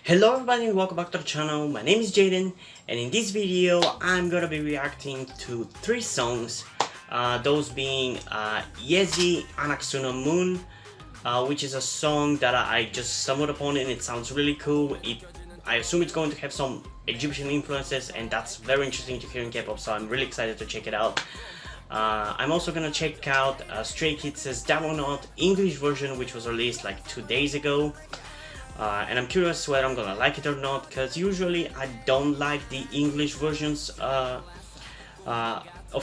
Hello everybody and welcome back to the channel. My name is Jaden, and in this video I'm gonna be reacting to 3 songs, those being Yezi, Anck Namum, which is a song that I just stumbled upon and it sounds really cool. I assume it's going to have some Egyptian influences, and that's very interesting to hear in K-pop, so I'm really excited to check it out. I'm also gonna check out Stray Kids' Double Knot English version, which was released like 2 days ago. And I'm curious whether I'm gonna like it or not, because usually I don't like the English versions of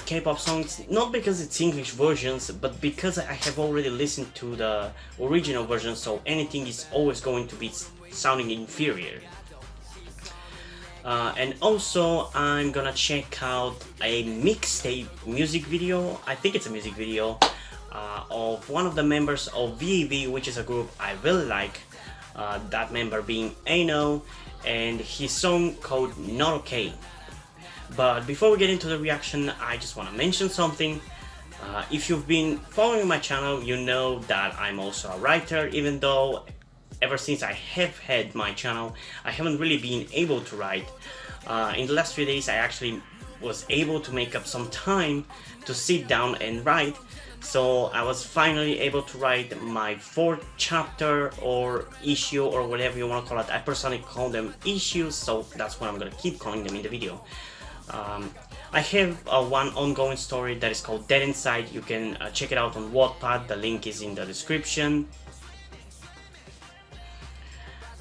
K-pop songs, not because it's English versions, but because I have already listened to the original version, so anything is always going to be sounding inferior. And also I'm gonna check out a mixtape music video, I think it's a music video, of one of the members of VAV, which is a group I really like. That member being Ayno, and his song called Not Okay. But before we get into the reaction, I just want to mention something. If you've been following my channel, you know that I'm also a writer, even though ever since I have had my channel, I haven't really been able to write. In the last few days, I actually was able to make up some time to sit down and write. So I was finally able to write my 4th chapter or issue or whatever you want to call it. I personally call them issues, so that's what I'm gonna keep calling them in the video. I have one ongoing story that is called Dead Inside. You can check it out on Wattpad, the link is in the description.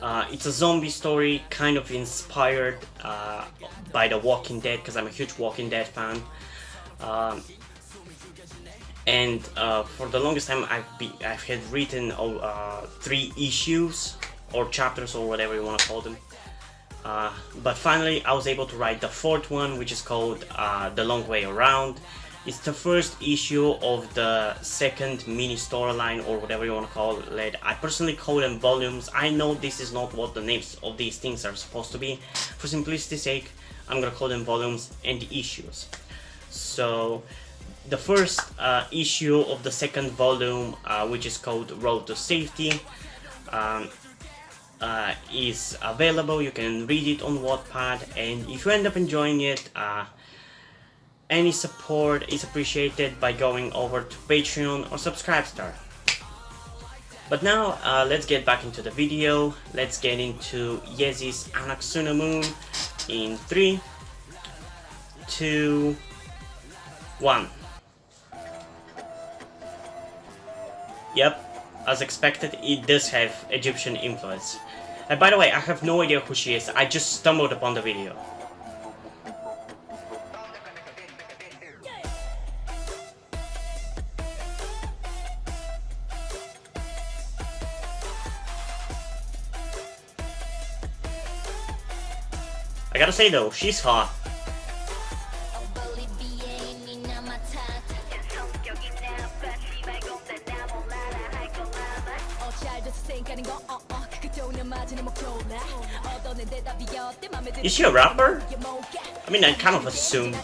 It's a zombie story, kind of inspired by The Walking Dead, because I'm a huge Walking Dead fan. And for the longest time I've had written 3 issues or chapters or whatever you want to call them, but finally I was able to write the 4th one, which is called The Long Way Around. It's the first issue of the 2nd mini storyline, or whatever you want to call it. I personally call them volumes. I know this is not what the names of these things are supposed to be. For simplicity's sake, I'm gonna call them volumes and the issues. So the first issue of the 2nd volume, which is called Road to Safety, is available. You can read it on Wattpad, and if you end up enjoying it, any support is appreciated by going over to Patreon or Subscribestar. But now let's get back into the video. Let's get into Yezi's Anck Namum in 3, 2, 1. Yep, as expected, it does have Egyptian influence. And by the way, I have no idea who she is, I just stumbled upon the video. I gotta say though, she's hot. Is she a rapper? I mean, I kind of assumed.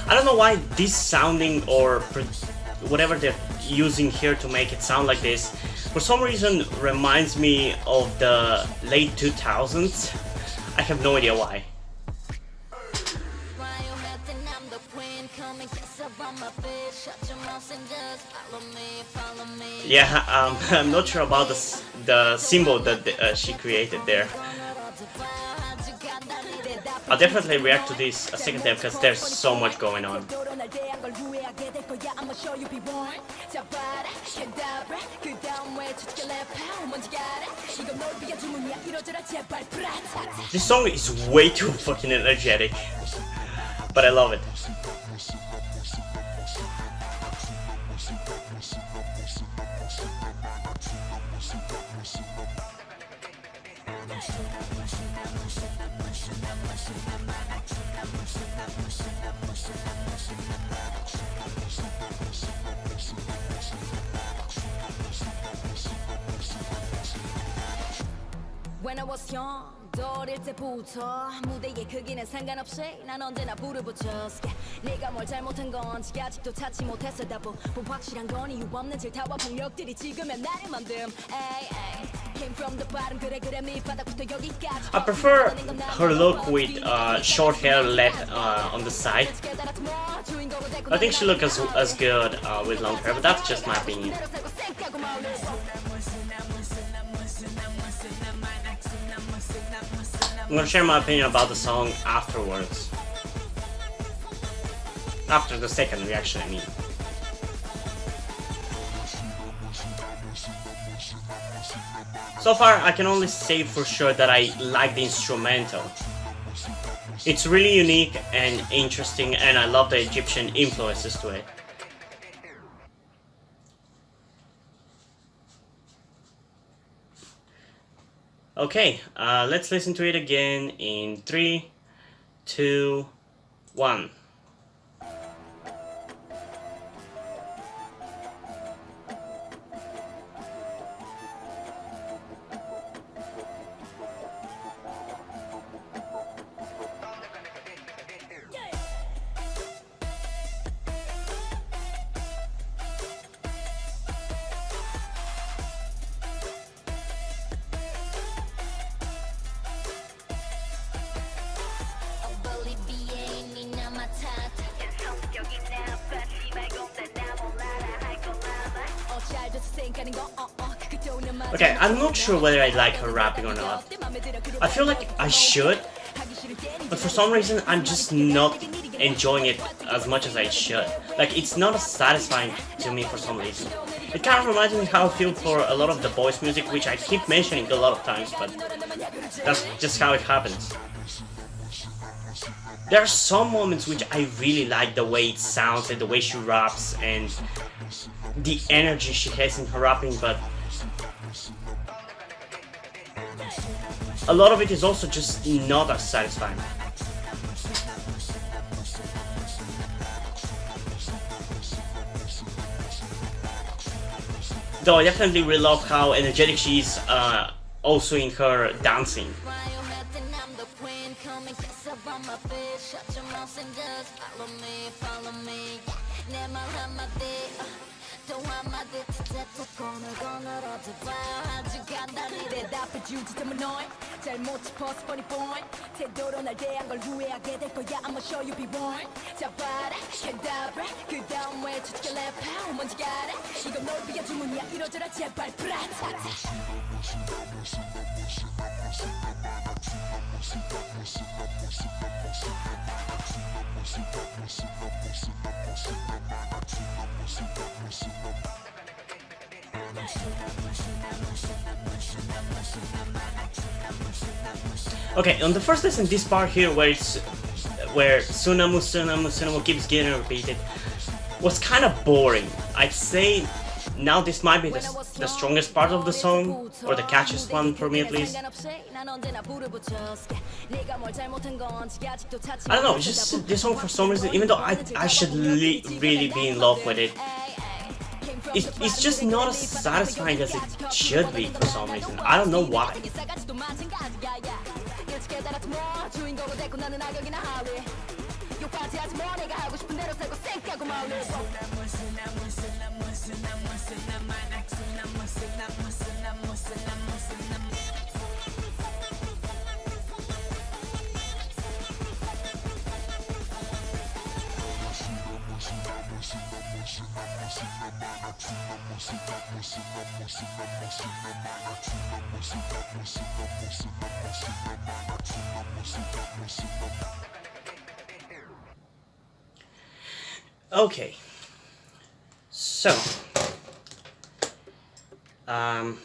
I don't know why this sounding or whatever they're using here to make it sound like this, for some reason reminds me of the late 2000s. I have no idea why. Yeah, I'm not sure about the symbol that she created there. I'll definitely react to this a second time because there's so much going on. This song is way too fucking energetic, but I love it. When I was young, 어릴 때부터 무대의 크기는 상관없이 난 언제나 불을 붙였어. 네가 뭘 잘못한 건지 아직도 찾지 못했어. 답은 확실한 건 이유 없는 질타와 폭력들이 지금의 나를 만듦. Came from the bottom, 그래 그래 밑바닥부터 여기까지. I prefer her look with short hair left on the side. I think she looks as good with long hair, but that's just my opinion. I'm gonna share my opinion about the song afterwards. After the second reaction, I mean. So far, I can only say for sure that I like the instrumental. It's really unique and interesting, and I love the Egyptian influences to it. Okay, let's listen to it again in 3, 2, 1. Okay, I'm not sure whether I like her rapping or not. I feel like I should, but for some reason I'm just not enjoying it as much as I should. Like, it's not as satisfying to me for some reason. It kind of reminds me how I feel for a lot of the boys' music, which I keep mentioning a lot of times, but that's just how it happens. There are some moments which I really like the way it sounds and the way she raps and the energy she has in her rapping, but a lot of it is also just not as satisfying. Though I definitely really love how energetic she is also in her dancing. I'ma show you be born. 잡아라, cadabra, 그 다음 왜 주특게 랩하고 먼지 가라. 이건 널 위한 주문이야, 이뤄져라 제발 브라타타. Okay, on the first listen, this part here where Sunamu keeps getting repeated was kind of boring. I'd say now this might be the strongest part of the song, or the catchiest one for me at least. I don't know, just this song for some reason, even though I should really be in love with it, it's just not as satisfying as it should be for some reason. I don't know why. Okay, so I'm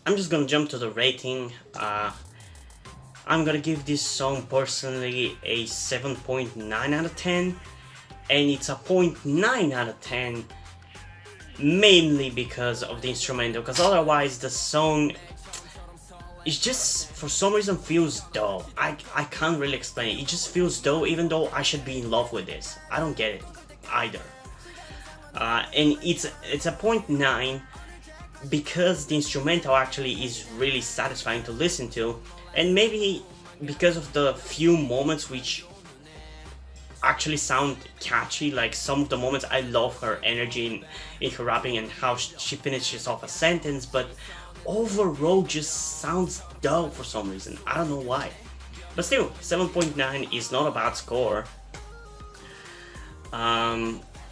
just gonna jump to the rating. I'm gonna give this song personally a 7.9 out of 10, and it's a 0.9 out of 10 mainly because of the instrumental, because otherwise the song, it just for some reason feels dull. I can't really explain it. It just feels dull even though I should be in love with this. I don't get it either. And it's a 0.9 because the instrumental actually is really satisfying to listen to, and maybe because of the few moments which actually sound catchy, like some of the moments I love her energy in her rapping and how she finishes off a sentence, but overall just sounds dull for some reason. I don't know why. But still, 7.9 is not a bad score.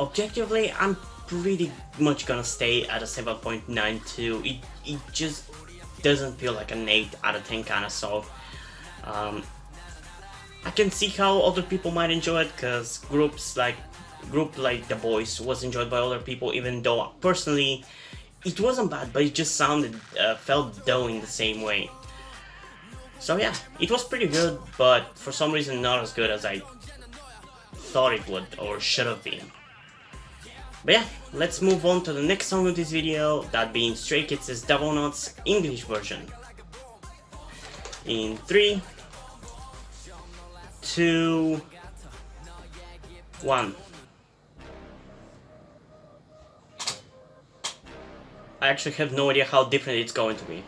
Objectively, I'm pretty much gonna stay at a 7.9 too. It just doesn't feel like an 8 out of 10 kind of song. I can see how other people might enjoy it, because group like The Boys was enjoyed by other people, even though personally it wasn't bad, but it just felt dull in the same way. So yeah, it was pretty good, but for some reason not as good as I thought it would or should have been. But yeah, let's move on to the next song of this video, that being Stray Kids' Double Knots English version. In 3, 2, 1. I actually have no idea how different it's going to be.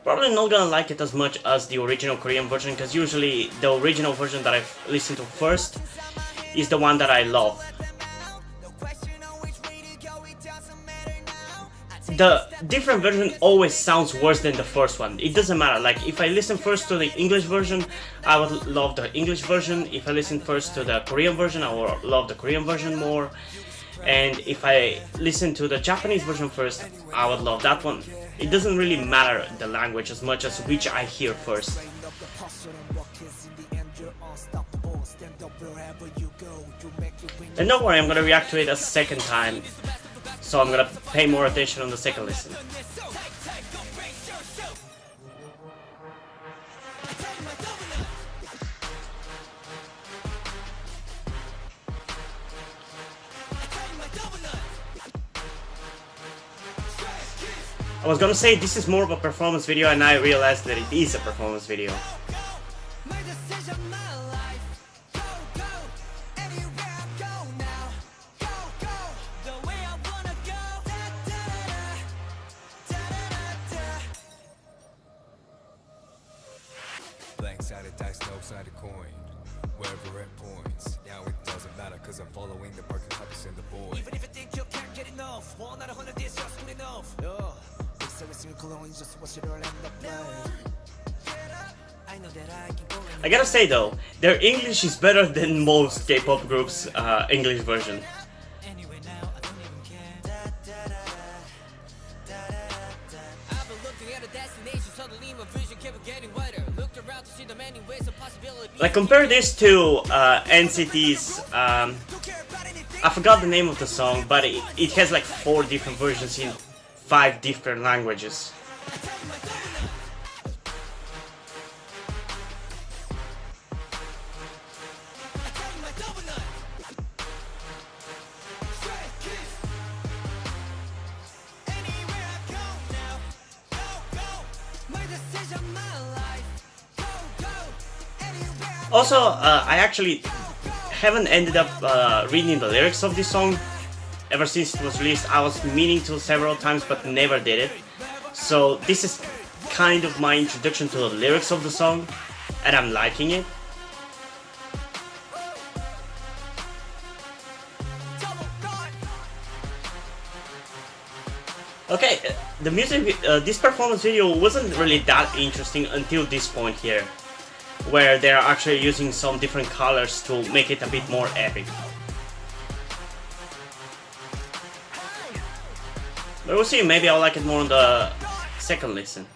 Probably not gonna like it as much as the original Korean version, because usually the original version that I've listened to first is the one that I love. The different version always sounds worse than the first one. It doesn't matter. Like, if I listen first to the English version, I would love the English version. If I listen first to the Korean version, I would love the Korean version more. And if I listen to the Japanese version first, I would love that one. It doesn't really matter the language as much as which I hear first. And don't worry, I'm gonna react to it a second time, so I'm gonna pay more attention on the second listen. I was gonna say this is more of a performance video, and I realized that it is a performance video. Blank-sided dice, no-sided coin. Wherever it points, now it doesn't matter, cause I'm following the parking compass in the boy. Even if you think you can't get enough, 1 out of 100 is just good enough. I gotta say though, their English is better than most K-pop groups' English version. Like, compare this to NCT's, I forgot the name of the song, but it has like 4 different versions in 5 different languages. Also, I actually haven't ended up reading the lyrics of this song ever since it was released. I was meaning to several times, but never did it. So this is kind of my introduction to the lyrics of the song, and I'm liking it. Okay, the music, this performance video wasn't really that interesting until this point here, where they're actually using some different colors to make it a bit more epic. But we'll see, maybe I'll like it more on the second listen.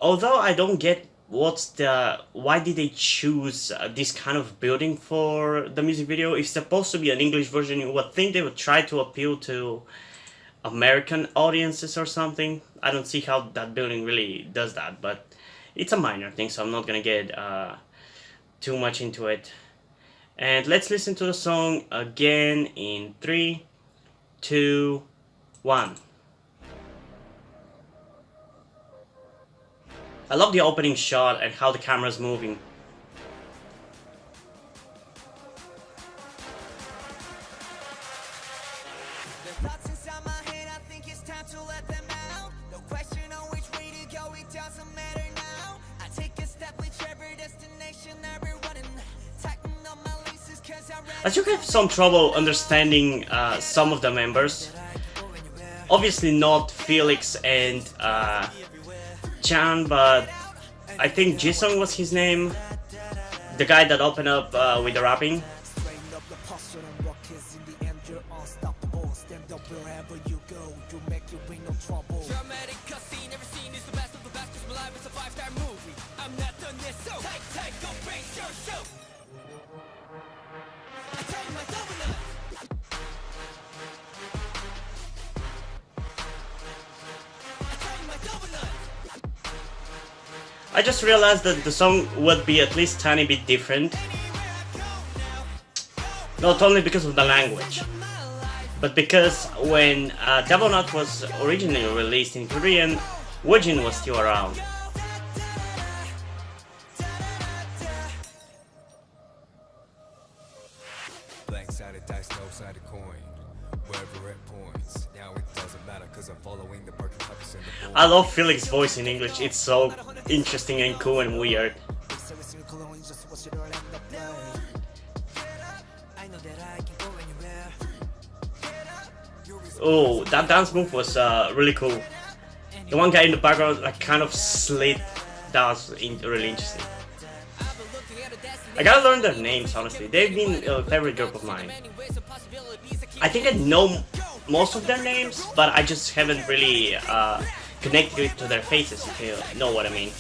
Although I don't get why did they choose this kind of building for the music video. If it's supposed to be an English version, you would think they would try to appeal to American audiences or something. I don't see how that building really does that, but it's a minor thing, so I'm not gonna get too much into it. And let's listen to the song again in 3, 2, 1. I love the opening shot and how the camera's moving. The thoughts inside my head, I think it's time to let them out. No question on which way to go, it doesn't matter now. I take a step, whichever destination I be running. Tighten up my laces, cause I'm ready. I do have some trouble understanding some of the members. Obviously not Felix and Chan, but I think Jisung was his name. The guy that opened up with the rapping. Straighten up the posture and rock is in the end, you're unstoppable. Stand up wherever you go, you make you bring no trouble. Dramatic cutscene, every scene is the best of the best, cause my life is a 5-star movie. I'm not done yet, so take, go brace yourself. I tell you my double. I just realized that the song would be at least a tiny bit different. Not only because of the language, but because when Double Knot was originally released in Korean, Woojin was still around. Blank-sided dice, no-sided coin. Wherever it points, now it doesn't matter, cause I'm following the Birkin compass in the board. I love Felix's voice in English, it's so interesting and cool and weird. Oh, that dance move was really cool. The one guy in the background like kind of slid. That was really interesting. I gotta learn their names, honestly. They've been a favorite group of mine. I think I know most of their names, but I just haven't really connected to their faces, if you know what I mean.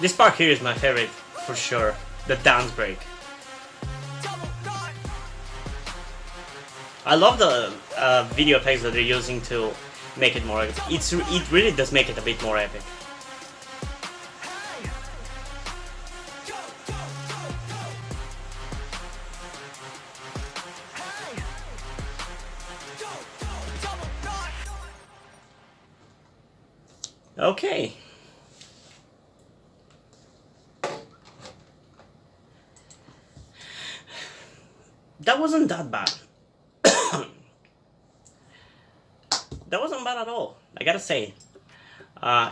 This part here is my favorite, for sure. The dance break. I love the video effects that they're using to make it more epic. It really does make it a bit more epic. Okay. That wasn't that bad. That wasn't bad at all, I gotta say.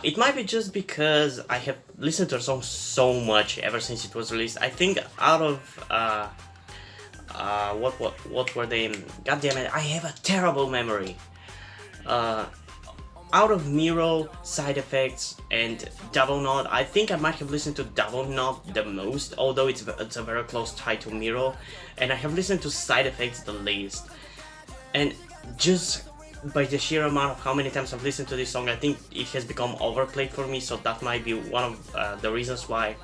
It might be just because I have listened to the song so much ever since it was released. I think out of what were they? God damn it! I have a terrible memory. Out of Miro, Side Effects, and Double Knot, I think I might have listened to Double Knot the most, although it's a very close tie to Miro, and I have listened to Side Effects the least. And just by the sheer amount of how many times I've listened to this song, I think it has become overplayed for me, so that might be one of the reasons why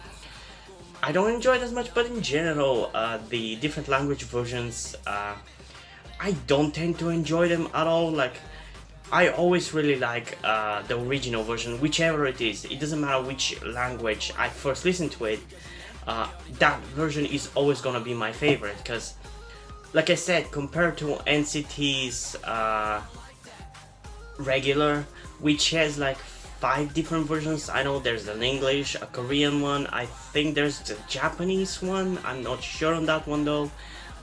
I don't enjoy it as much. But in general, the different language versions, I don't tend to enjoy them at all. Like, I always really like the original version, whichever it is. It doesn't matter which language I first listen to it, that version is always gonna be my favorite, because like I said, compared to NCT's regular, which has like 5 different versions. I know there's an English, a Korean one, I think there's the Japanese one, I'm not sure on that one though.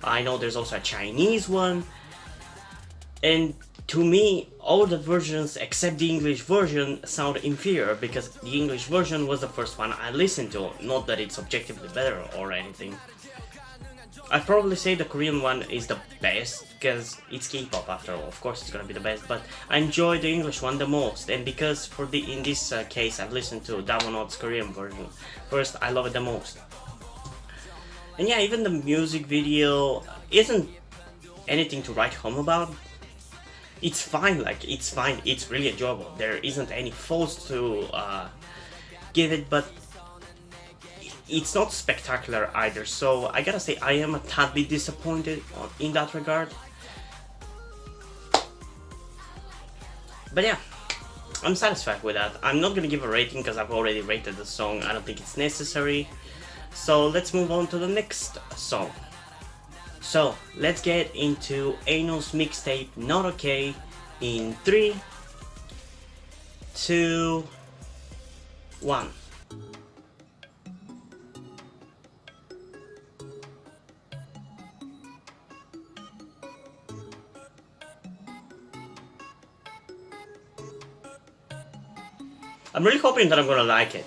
I know there's also a Chinese one, and to me, all the versions except the English version sound inferior, because the English version was the first one I listened to, not that it's objectively better or anything. I'd probably say the Korean one is the best because it's K-pop after all. Of course, it's gonna be the best, but I enjoy the English one the most. And because in this case, I've listened to Damonot's Korean version first, I love it the most. And yeah, even the music video isn't anything to write home about. It's fine, like it's fine. It's really enjoyable. There isn't any faults to give it, but it's not spectacular either, so I gotta say I am a tad bit disappointed in that regard. But yeah, I'm satisfied with that. I'm not gonna give a rating because I've already rated the song. I don't think it's necessary. So let's move on to the next song. So let's get into Ayno's mixtape Not Okay in 3, 2, 1. I'm really hoping that I'm gonna like it.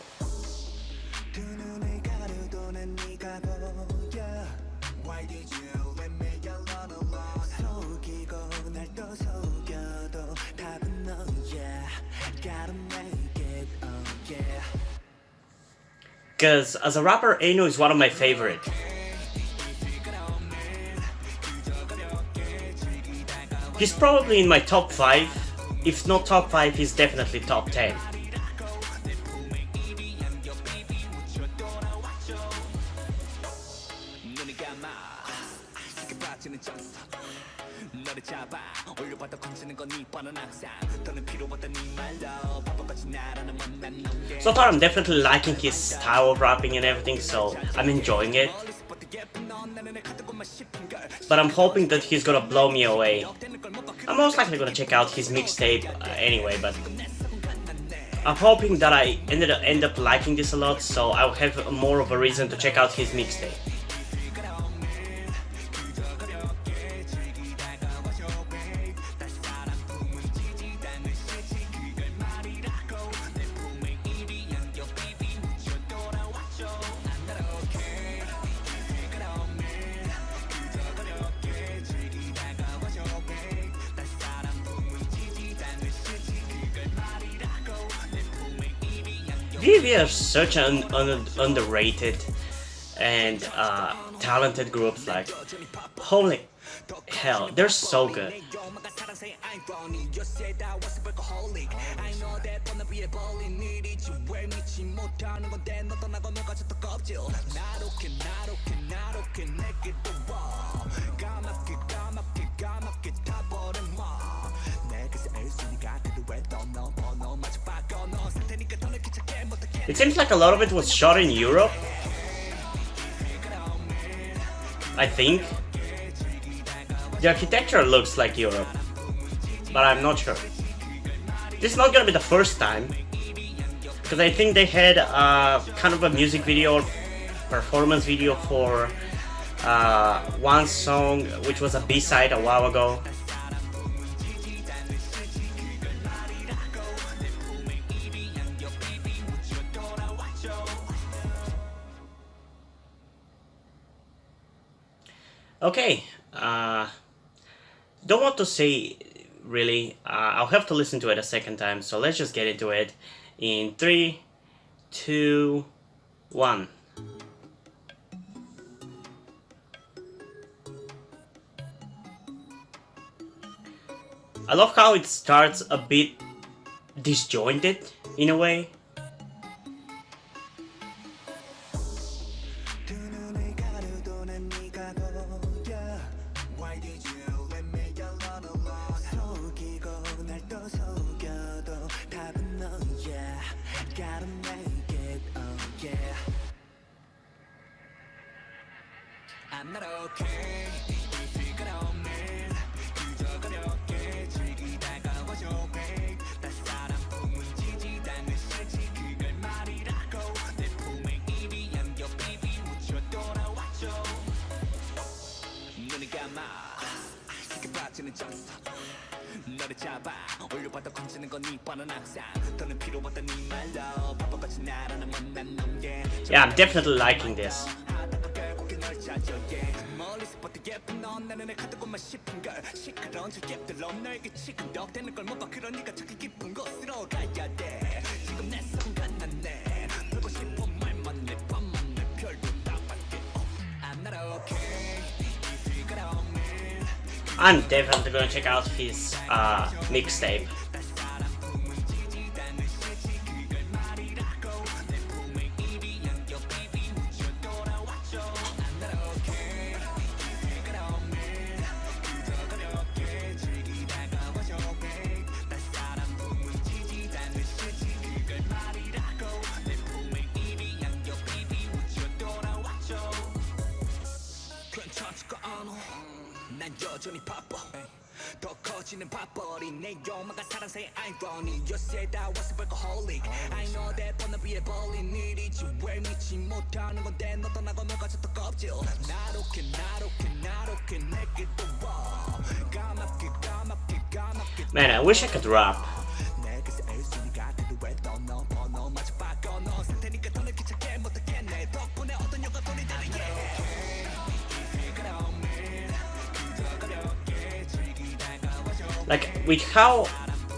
Because as a rapper, Ayno is one of my favorite. He's probably in my top 5. If not top 5, he's definitely top 10. So far I'm definitely liking his style of rapping and everything, so I'm enjoying it. But I'm hoping that he's gonna blow me away. I'm most likely gonna check out his mixtape anyway, but I'm hoping that I end up liking this a lot, so I'll have more of a reason to check out his mixtape. VAV are such an underrated and talented group. Like, holy hell, they're so good. It seems like a lot of it was shot in Europe, I think. The architecture looks like Europe, but I'm not sure. This is not gonna be the first time, because I think they had kind of a music video or performance video for one song which was a B-side a while ago. Okay, don't want to say really, I'll have to listen to it a second time, so let's just get into it in 3, 2, 1. I love how it starts a bit disjointed in a way. I'm not okay. 의지가 없는 그저 가볍게 즐기다가 와줘 babe. 따스한 품은 지지다 내 실지 그걸 말이라고 내 품에 이리 안겨 baby 묻혀 돌아와줘. 눈을 감아 쉽게 빠지는 정서 너를 잡아 올려봐도 건지는 건 네 뻔한 악상 더는 필요 없다 네 말로 바보같이 나라는 못난 놈게. Yeah, I'm definitely liking this. 더 예쁜 넌 내 눈에 가득고만 싶은 걸 시끄러운 저 앱들로 너에게 치근덕대는 걸 못 봐 그러니까 저기 깊은 곳으로 가야 돼 지금 내 손 간났네 보고 싶은 말만 내 밤만 내 별도 다 밝게 I'm not okay 이슬 없는 I'm definitely gonna check out his mixtape. 괜찮지가 않아 난 여전히 바빠 더 커지는 밥벌이 내 욕망과 사랑사의 irony You said I was a workaholic I know that 뻔한 위에 벌린 일이지 왜 믿지 못하는 건데 너 떠나고 너가 졌던 껍질 나롭게 내게 또와 까맣게 Man, I wish I could rap. 내게서 일순위가 되루했던 너 번호 마저 바꿔 너 상태니까 더 늦게 찾게 못하겠네 덕분에 어떤 영화 돈이 되네 Like, with how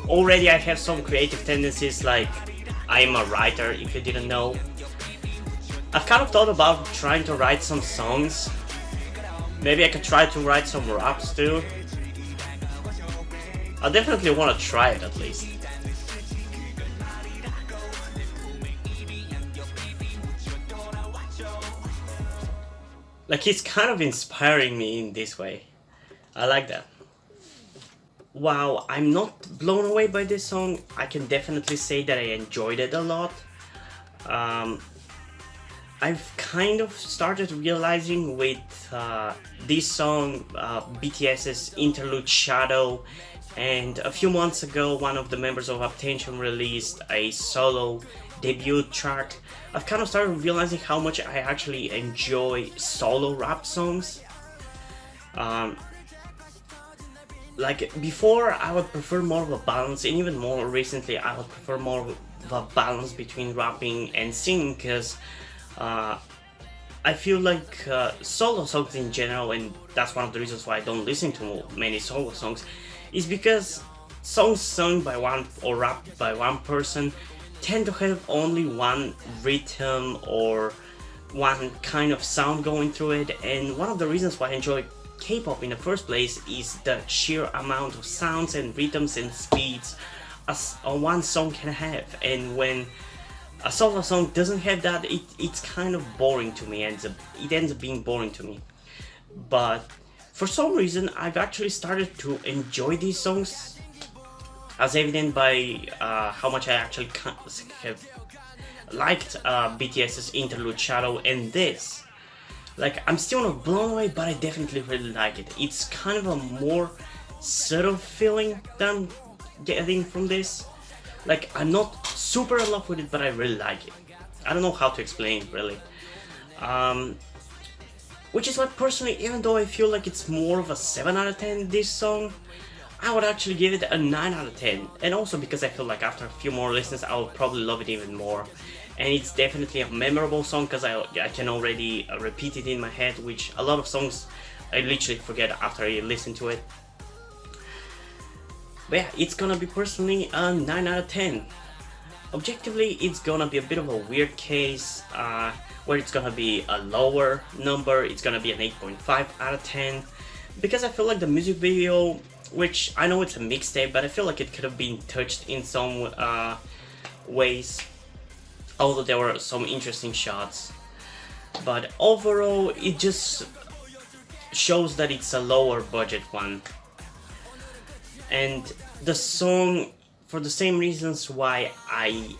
already I have some creative tendencies, like I'm a writer, if you didn't know. I've kind of thought about trying to write some songs. Maybe I could try to write some raps too. I definitely want to try it at least. Like, he's kind of inspiring me in this way. I like that. Wow, I'm not blown away by this song. I can definitely say that I enjoyed it a lot. I've kind of started realizing with this song, BTS's Interlude Shadow, and a few months ago one of the members of Attention released a solo debut track. I've kind of started realizing how much I actually enjoy solo rap songs. Like, before I would prefer more of a balance, and even more recently I would prefer more of a balance between rapping and singing, because I feel like solo songs in general, and that's one of the reasons why I don't listen to many solo songs, is because songs sung by one or rapped by one person tend to have only one rhythm or one kind of sound going through it, and one of the reasons why I enjoy K-pop in the first place is the sheer amount of sounds and rhythms and speeds one song can have. And when a solo song doesn't have that, it's kind of boring to me, and it ends up being boring to me. But for some reason I've actually started to enjoy these songs, as evident by how much I actually have liked BTS's Interlude Shadow and this. Like, I'm still not blown away, but I definitely really like it. It's kind of a more subtle feeling than getting from this. Like, I'm not super in love with it, but I really like it. I don't know how to explain it, really. Which is why, personally, even though I feel like it's more of a 7 out of 10, this song, I would actually give it a 9 out of 10. And also because I feel like after a few more listens, I would probably love it even more. And it's definitely a memorable song, because I can already repeat it in my head, which a lot of songs I literally forget after I listen to it. But yeah, it's gonna be personally a 9 out of 10. Objectively, it's gonna be a bit of a weird case, where it's gonna be a lower number. It's gonna be an 8.5 out of 10, because I feel like the music video, which I know it's a mixtape, but I feel like it could have been touched in some ways, although there were some interesting shots. But overall, it just shows that it's a lower budget one. And the song, for the same reasons why I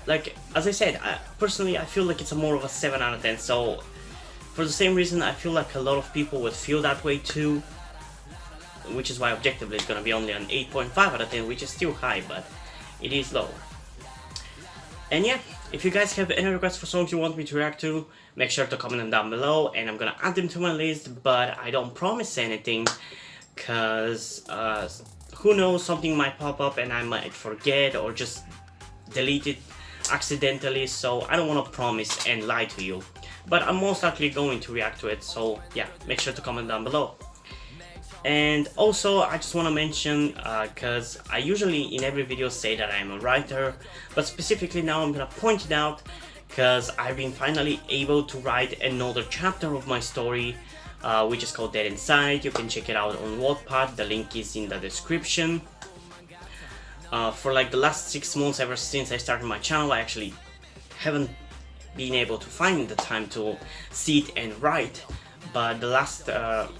like, as I said, personally I feel like it's a more of a 7 out of 10, so for the same reason I feel like a lot of people would feel that way too, which is why objectively it's gonna be only an 8.5 out of 10, which is still high, but it is lower. And yeah, if you guys have any requests for songs you want me to react to, make sure to comment them down below, and I'm gonna add them to my list, but I don't promise anything, cause who knows, something might pop up and I might forget or just delete it accidentally, so I don't want to promise and lie to you. but I'm most likely going to react to it, so yeah, make sure to comment down below. And also I just want to mention, because I usually in every video say that I'm a writer, but specifically now I'm gonna point it out because I've been finally able to write another chapter of my story, which is called Dead Inside. You can check it out on Wattpad, the link is in the description. For like the last 6 months, ever since I started my channel, I actually haven't been able to find the time to sit and write, but the last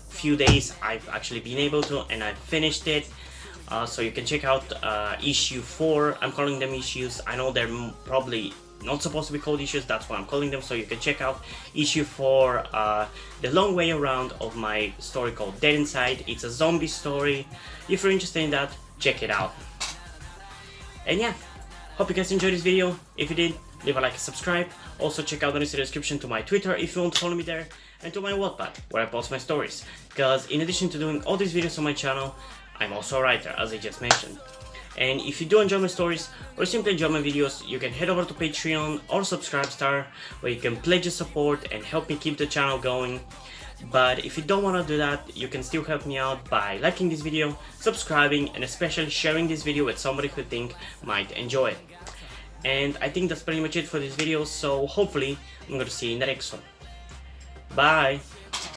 few days I've actually been able to, and I finished it. So you can check out issue 4. I'm calling them issues. I know they're probably not supposed to be called issues, that's why I'm calling them. So you can check out issue 4, the long way around of my story called Dead Inside. It's a zombie story. If you're interested in that, check it out. And yeah, hope you guys enjoyed this video. If you did, leave a like and subscribe. Also check out the link in the description to my Twitter if you want to follow me there, and to my Wattpad where I post my stories, because in addition to doing all these videos on my channel, I'm also a writer, as I just mentioned. And if you do enjoy my stories or simply enjoy my videos, you can head over to Patreon or Subscribestar, where you can pledge your support and help me keep the channel going. But if you don't want to do that, you can still help me out by liking this video, subscribing, and especially sharing this video with somebody who you think might enjoy it. And I think that's pretty much it for this video, so hopefully I'm going to see you in the next one. Bye!